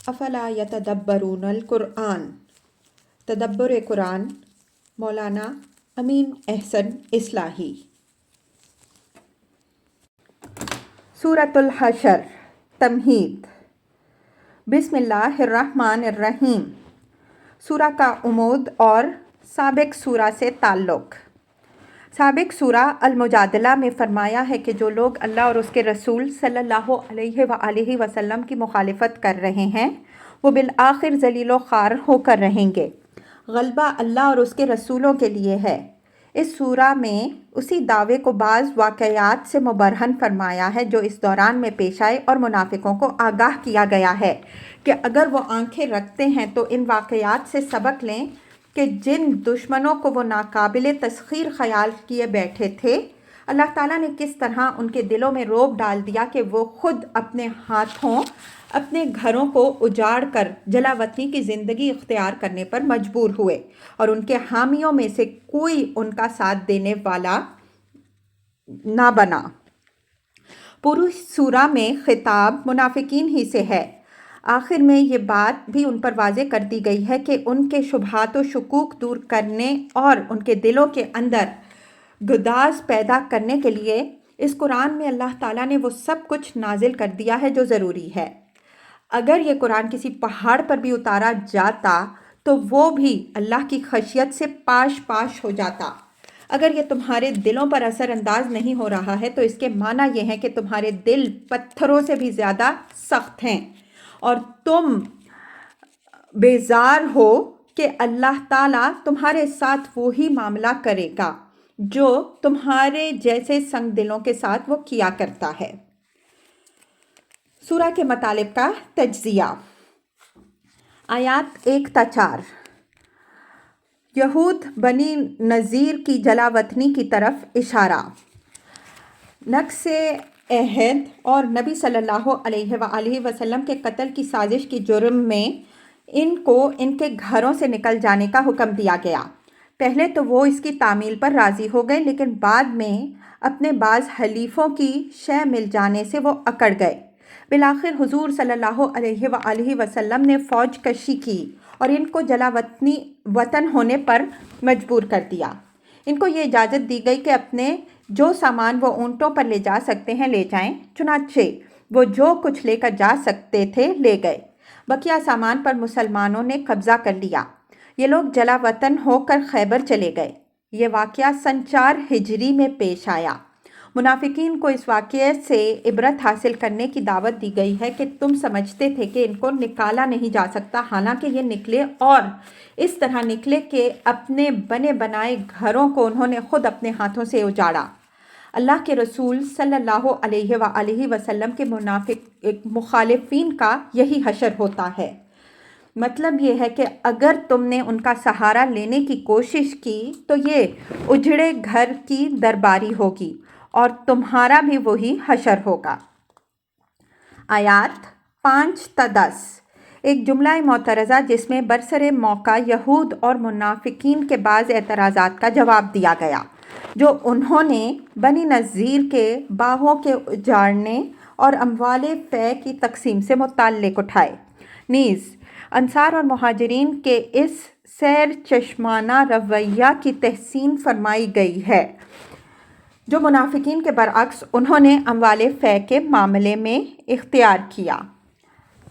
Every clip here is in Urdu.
افلا یتدبرون القرآن، تدبر قرآن، مولانا امین احسن اصلاحی۔ سورۃ الحشر، تمہید۔ بسم اللہ الرحمن الرحیم۔ سورہ کا عمود اور سابق سورہ سے تعلق۔ سابق سورہ المجادلہ میں فرمایا ہے کہ جو لوگ اللہ اور اس کے رسول صلی اللہ علیہ وآلہ وسلم کی مخالفت کر رہے ہیں وہ بالآخر ذلیل و خوار ہو کر رہیں گے۔ غلبہ اللہ اور اس کے رسولوں کے لیے ہے۔ اس سورہ میں اسی دعوے کو بعض واقعات سے مبرہن فرمایا ہے جو اس دوران میں پیش آئے، اور منافقوں کو آگاہ کیا گیا ہے کہ اگر وہ آنکھیں رکھتے ہیں تو ان واقعات سے سبق لیں کہ جن دشمنوں کو وہ ناقابل تسخیر خیال کیے بیٹھے تھے، اللہ تعالیٰ نے کس طرح ان کے دلوں میں رعب ڈال دیا کہ وہ خود اپنے ہاتھوں اپنے گھروں کو اجاڑ کر جلا وطنی کی زندگی اختیار کرنے پر مجبور ہوئے، اور ان کے حامیوں میں سے کوئی ان کا ساتھ دینے والا نہ بنا۔ پوری سورہ میں خطاب منافقین ہی سے ہے۔ آخر میں یہ بات بھی ان پر واضح کر دی گئی ہے کہ ان کے شبہات و شکوک دور کرنے اور ان کے دلوں کے اندر گداز پیدا کرنے کے لیے اس قرآن میں اللہ تعالیٰ نے وہ سب کچھ نازل کر دیا ہے جو ضروری ہے۔ اگر یہ قرآن کسی پہاڑ پر بھی اتارا جاتا تو وہ بھی اللہ کی خشیت سے پاش پاش ہو جاتا۔ اگر یہ تمہارے دلوں پر اثر انداز نہیں ہو رہا ہے تو اس کے معنی یہ ہے کہ تمہارے دل پتھروں سے بھی زیادہ سخت ہیں، اور تم بیزار ہو کہ اللہ تعالیٰ تمہارے ساتھ وہی معاملہ کرے گا جو تمہارے جیسے سنگ دلوں کے ساتھ وہ کیا کرتا ہے۔ سورہ کے مطالب کا تجزیہ۔ آیات 1 تا 4۔ یہود بنی نذیر کی جلا وطنی کی طرف اشارہ۔ نقض عہد اور نبی صلی اللہ علیہ وآلہ وسلم کے قتل کی سازش کی جرم میں ان کو ان کے گھروں سے نکل جانے کا حکم دیا گیا۔ پہلے تو وہ اس کی تعمیل پر راضی ہو گئے، لیکن بعد میں اپنے بعض حلیفوں کی شے مل جانے سے وہ اکڑ گئے۔ بالآخر حضور صلی اللہ علیہ وآلہ وسلم نے فوج کشی کی اور ان کو جلا وطن ہونے پر مجبور کر دیا۔ ان کو یہ اجازت دی گئی کہ اپنے جو سامان وہ اونٹوں پر لے جا سکتے ہیں لے جائیں، چنانچہ وہ جو کچھ لے کر جا سکتے تھے لے گئے۔ بقیہ سامان پر مسلمانوں نے قبضہ کر لیا۔ یہ لوگ جلا وطن ہو کر خیبر چلے گئے۔ یہ واقعہ سن 4 ہجری میں پیش آیا۔ منافقین کو اس واقعے سے عبرت حاصل کرنے کی دعوت دی گئی ہے کہ تم سمجھتے تھے کہ ان کو نکالا نہیں جا سکتا، حالانکہ یہ نکلے، اور اس طرح نکلے کہ اپنے بنے بنائے گھروں کو انہوں نے خود اپنے ہاتھوں سے اجاڑا۔ اللہ کے رسول صلی اللہ علیہ وآلہ وسلم کے مخالفین کا یہی حشر ہوتا ہے۔ مطلب یہ ہے کہ اگر تم نے ان کا سہارا لینے کی کوشش کی تو یہ اجڑے گھر کی درباری ہوگی، اور تمہارا بھی وہی حشر ہوگا۔ آیات 5 تا 10۔ ایک جملہ معترضہ جس میں برسر موقع یہود اور منافقین کے بعض اعتراضات کا جواب دیا گیا جو انہوں نے بنی نذیر کے باغوں کے اجاڑنے اور اموال فے کی تقسیم سے متعلق اٹھائے۔ نیز انصار اور مہاجرین کے اس سیر چشمانہ رویہ کی تحسین فرمائی گئی ہے جو منافقین کے برعکس انہوں نے اموال فے کے معاملے میں اختیار کیا۔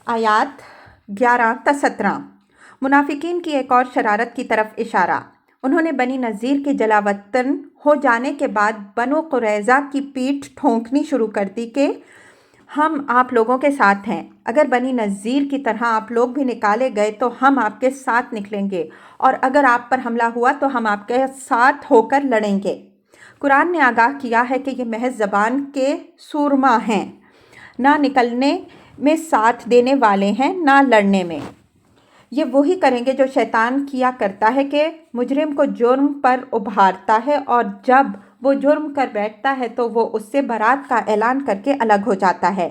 آیات 11 تا 17۔ منافقین کی ایک اور شرارت کی طرف اشارہ۔ انہوں نے بنی نذیر کے جلا وطن ہو جانے کے بعد بنو قریظہ کی پیٹھ ٹھونکنی شروع کر دی کہ ہم آپ لوگوں کے ساتھ ہیں، اگر بنی نذیر کی طرح آپ لوگ بھی نکالے گئے تو ہم آپ کے ساتھ نکلیں گے، اور اگر آپ پر حملہ ہوا تو ہم آپ کے ساتھ ہو کر لڑیں گے۔ قرآن نے آگاہ کیا ہے کہ یہ محض زبان کے سورما ہیں، نہ نکلنے میں ساتھ دینے والے ہیں نہ لڑنے میں۔ یہ وہی کریں گے جو شیطان کیا کرتا ہے کہ مجرم کو جرم پر ابھارتا ہے، اور جب وہ جرم کر بیٹھتا ہے تو وہ اس سے برات کا اعلان کر کے الگ ہو جاتا ہے۔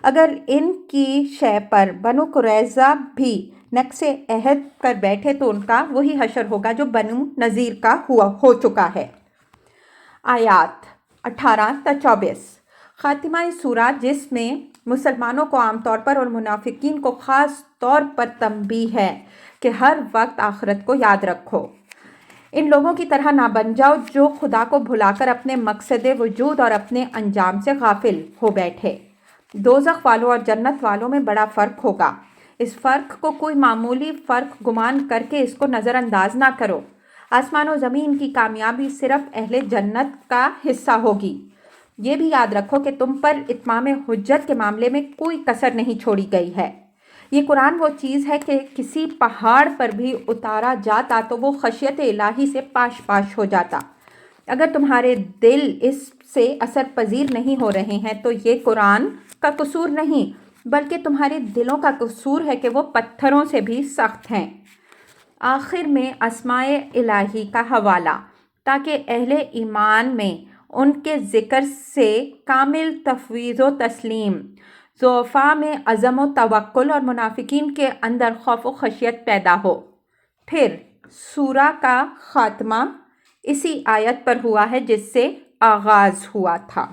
اگر ان کی شے پر بنو قریظہ بھی نقض عہد کر بیٹھے تو ان کا وہی حشر ہوگا جو بنو نذیر کا ہو چکا ہے۔ آیات 18 تا 24۔ خاتمہ سورہ جس میں مسلمانوں کو عام طور پر اور منافقین کو خاص طور پر تنبیہ ہے کہ ہر وقت آخرت کو یاد رکھو۔ ان لوگوں کی طرح نہ بن جاؤ جو خدا کو بھلا کر اپنے مقصد وجود اور اپنے انجام سے غافل ہو بیٹھے۔ دوزخ والوں اور جنت والوں میں بڑا فرق ہوگا۔ اس فرق کو کوئی معمولی فرق گمان کر کے اس کو نظر انداز نہ کرو۔ آسمان و زمین کی کامیابی صرف اہل جنت کا حصہ ہوگی۔ یہ بھی یاد رکھو کہ تم پر اتمام حجت کے معاملے میں کوئی کسر نہیں چھوڑی گئی ہے۔ یہ قرآن وہ چیز ہے کہ کسی پہاڑ پر بھی اتارا جاتا تو وہ خشیت الہی سے پاش پاش ہو جاتا۔ اگر تمہارے دل اس سے اثر پذیر نہیں ہو رہے ہیں تو یہ قرآن کا قصور نہیں بلکہ تمہارے دلوں کا قصور ہے کہ وہ پتھروں سے بھی سخت ہیں۔ آخر میں اسماء الہی کا حوالہ تاکہ اہل ایمان میں ان کے ذکر سے کامل تفویض و تسلیم، ضعفاء میں عزم و توکل اور منافقین کے اندر خوف و خشیت پیدا ہو۔ پھر سورہ کا خاتمہ اسی آیت پر ہوا ہے جس سے آغاز ہوا تھا۔